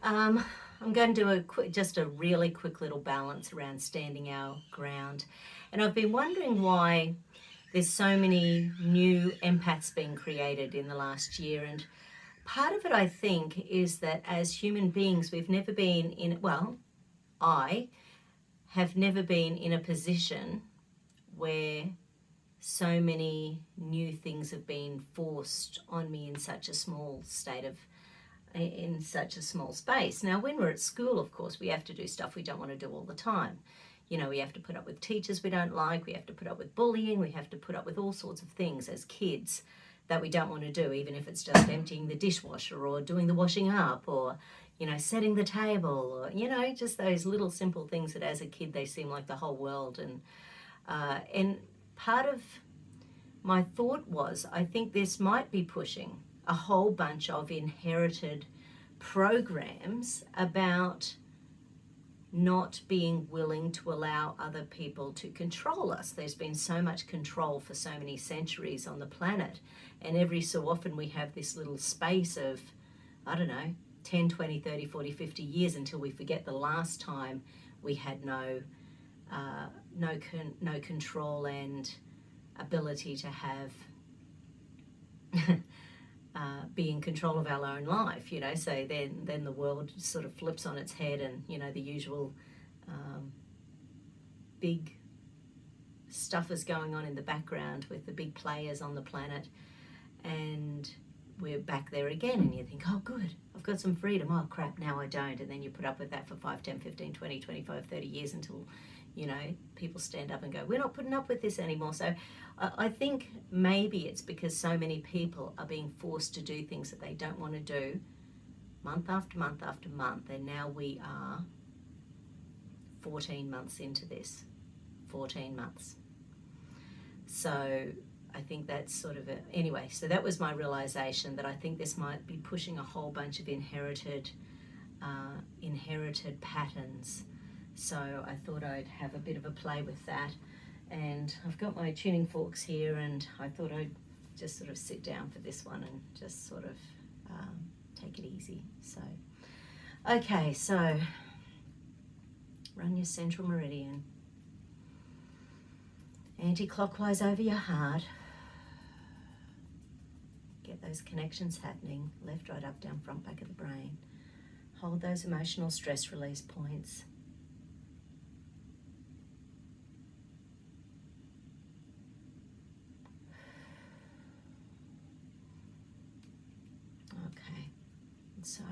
I'm going to do just a really quick little balance around standing our ground. And I've been wondering why there's so many new empaths being created in the last year. And part of it, I think, is that as human beings, we've never been in, well, I have never been in a position where so many new things have been forced on me in such a small in such a small space. Now, when we're at school, of course, we have to do stuff we don't want to do all the time. You know, we have to put up with teachers we don't like, we have to put up with bullying, we have to put up with all sorts of things as kids that we don't want to do, even if it's just emptying the dishwasher or doing the washing up or, you know, setting the table or, you know, just those little simple things that as a kid they seem like the whole world. And part of my thought was, I think this might be pushing a whole bunch of inherited programs about not being willing to allow other people to control us. There's been so much control for so many centuries on the planet, and every so often we have this little space of, I don't know, 10, 20, 30, 40, 50 years until we forget the last time we had no control and ability to have be in control of our own life, you know. So then the world sort of flips on its head, and, you know, the usual big stuff is going on in the background with the big players on the planet, and we're back there again, and you think, oh good, I've got some freedom, oh crap, now I don't. And then you put up with that for 5, 10, 15, 20, 25, 30 years until, you know, people stand up and go, we're not putting up with this anymore. So I think maybe it's because so many people are being forced to do things that they don't want to do month after month after month. And now we are 14 months into this. 14 months. So I think that's sort of anyway, so that was my realization, that I think this might be pushing a whole bunch of inherited patterns. So I thought I'd have a bit of a play with that. And I've got my tuning forks here, and I thought I'd just sort of sit down for this one and just sort of take it easy. So, okay, so run your central meridian anti-clockwise over your heart. Get those connections happening, left, right, up, down, front, back of the brain. Hold those emotional stress release points. Okay, so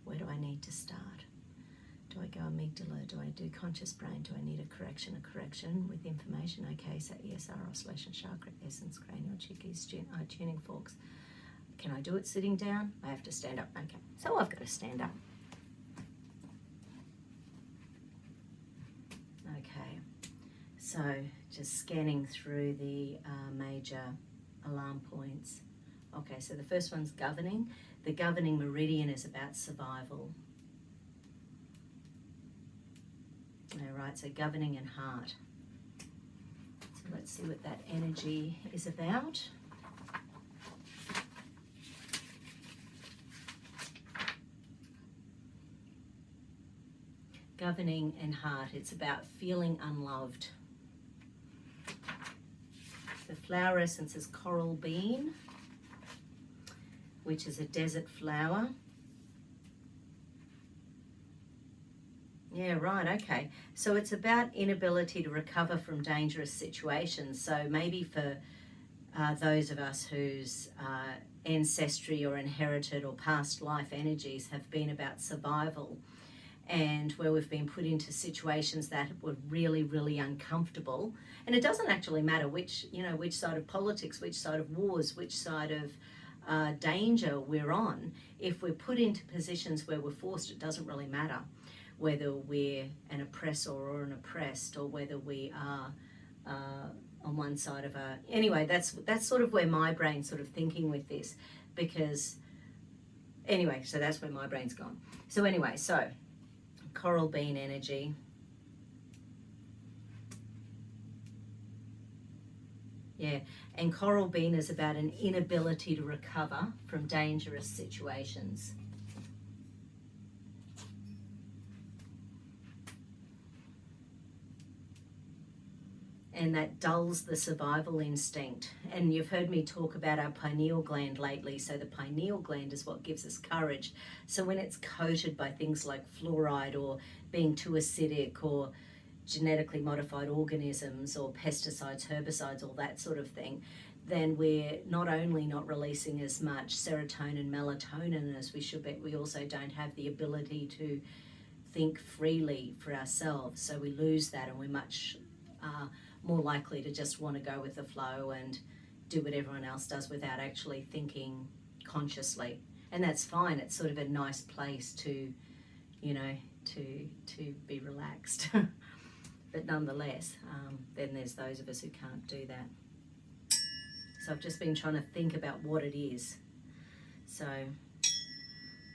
where do I need to start? Do I go amygdala? Do I do conscious brain? Do I need a correction with information? Okay, so ESR, oscillation chakra, essence, cranial, chickies, tuning forks. Can I do it sitting down? I have to stand up. Okay, so I've got to stand up. Okay, so just scanning through the major alarm points. Okay, so the first one's governing. The governing meridian is about survival. All right, so governing and heart. So let's see what that energy is about. Governing and heart, it's about feeling unloved. The flower essence is coral bean, which is a desert flower. Yeah, right, okay. So it's about inability to recover from dangerous situations. So maybe for those of us whose ancestry or inherited or past life energies have been about survival, and where we've been put into situations that were really, really uncomfortable. And it doesn't actually matter which side of politics, which side of wars, which side of danger we're on. If we're put into positions where we're forced, it doesn't really matter whether we're an oppressor or an oppressed, or whether we are on one side of a... Anyway, that's sort of where my brain's sort of thinking with this, because... Anyway, so that's where my brain's gone. So anyway, so coral bean energy. Yeah, and coral bean is about an inability to recover from dangerous situations. and that dulls the survival instinct. And you've heard me talk about our pineal gland lately. So the pineal gland is what gives us courage. So when it's coated by things like fluoride or being too acidic or genetically modified organisms or pesticides, herbicides, all that sort of thing, then we're not only not releasing as much serotonin, melatonin as we should be, we also don't have the ability to think freely for ourselves. So we lose that, and we're much more likely to just want to go with the flow and do what everyone else does without actually thinking consciously. And that's fine. It's sort of a nice place to, you know, to be relaxed. But nonetheless, then there's those of us who can't do that. So I've just been trying to think about what it is. So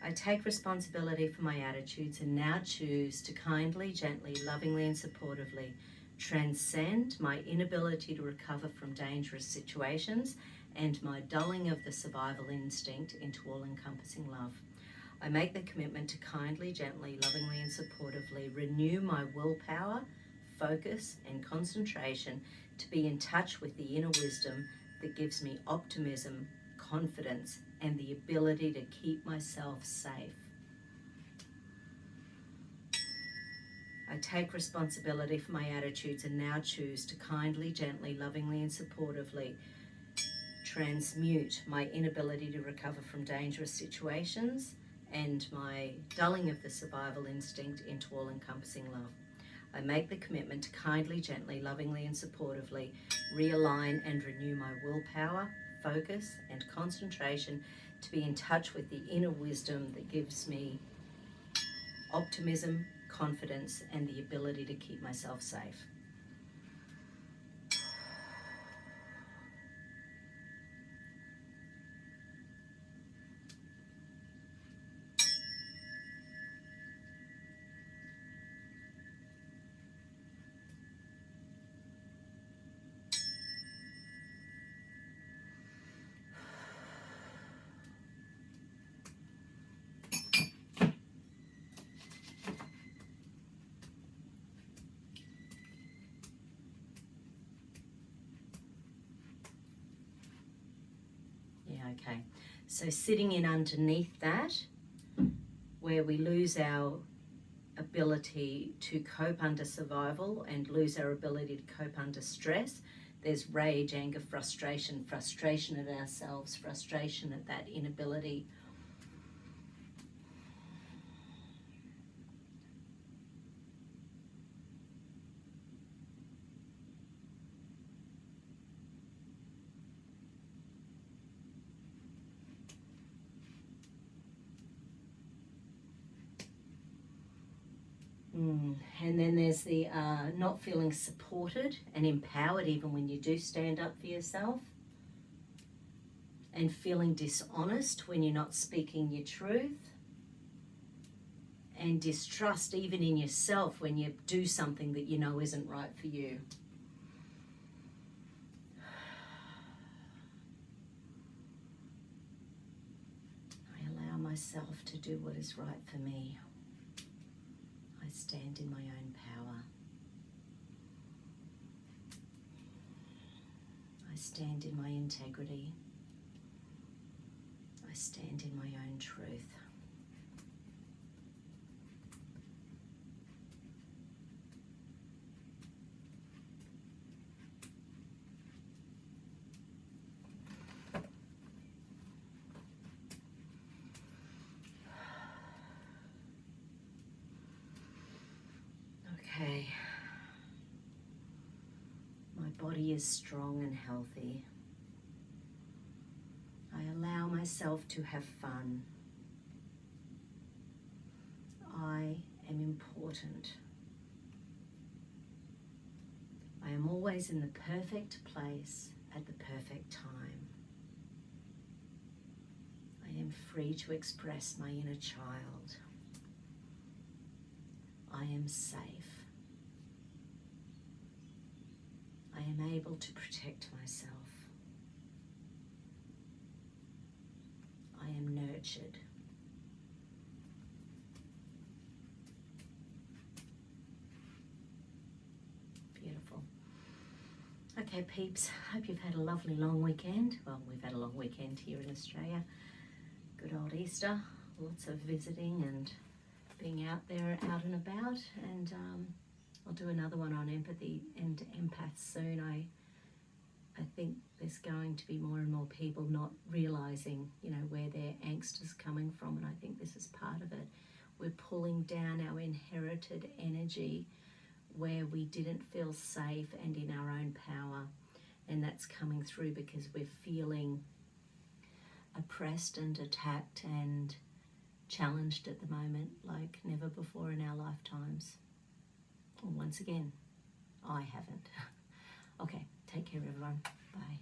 I take responsibility for my attitudes and now choose to kindly, gently, lovingly and supportively transcend my inability to recover from dangerous situations and my dulling of the survival instinct into all-encompassing love. I make the commitment to kindly, gently, lovingly and supportively renew my willpower, focus and concentration to be in touch with the inner wisdom that gives me optimism, confidence and the ability to keep myself safe. I take responsibility for my attitudes and now choose to kindly, gently, lovingly and supportively transmute my inability to recover from dangerous situations and my dulling of the survival instinct into all-encompassing love. I make the commitment to kindly, gently, lovingly and supportively realign and renew my willpower, focus and concentration to be in touch with the inner wisdom that gives me optimism, confidence and the ability to keep myself safe. Okay, so sitting in underneath that, where we lose our ability to cope under survival and lose our ability to cope under stress, there's rage, anger, frustration at ourselves, frustration at that inability. And then there's the not feeling supported and empowered even when you do stand up for yourself, and feeling dishonest when you're not speaking your truth, and distrust even in yourself when you do something that you know isn't right for you. I allow myself to do what is right for me. I stand in my own power. I stand in my integrity. I stand in my own truth. Okay. My body is strong and healthy. I allow myself to have fun. I am important. I am always in the perfect place at the perfect time. I am free to express my inner child. I am safe. I am able to protect myself. I am nurtured. Beautiful. Okay, peeps, hope you've had a lovely long weekend. Well, we've had a long weekend here in Australia. Good old Easter, lots of visiting and being out there, out and about. And I'll do another one on empathy and empaths soon. I think there's going to be more and more people not realising, where their angst is coming from, and I think this is part of it. We're pulling down our inherited energy where we didn't feel safe and in our own power, and that's coming through because we're feeling oppressed and attacked and challenged at the moment like never before in our lifetimes. And once again, I haven't. Okay, take care everyone. Bye.